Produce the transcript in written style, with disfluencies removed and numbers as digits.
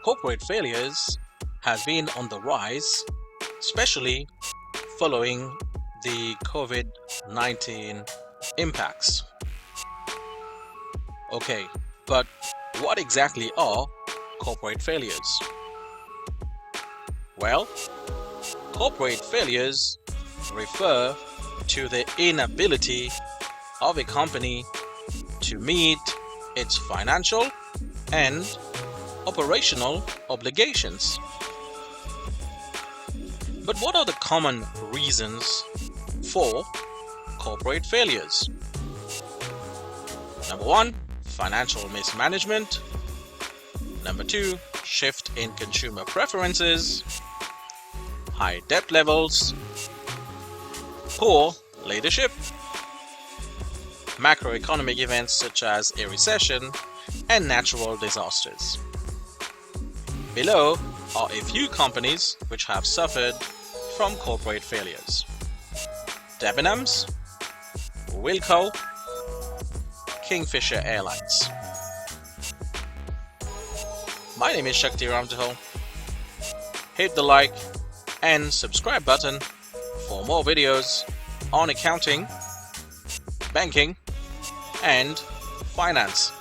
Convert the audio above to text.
Corporate failures have been on the rise, especially following the COVID-19 impacts. Okay, but what exactly are corporate failures? Well, corporate failures refer to the inability of a company to meet its financial and operational obligations. But what are the common reasons for corporate failures? Number one, financial mismanagement. Number two, shift in consumer preferences, high debt levels, poor leadership, macroeconomic events such as a recession, and natural disasters. Below are a few companies which have suffered from corporate failures: Debenhams, Wilco, Kingfisher Airlines. My name is Shakti Ramdhal. Hit the like and subscribe button for more videos on accounting, banking, and finance.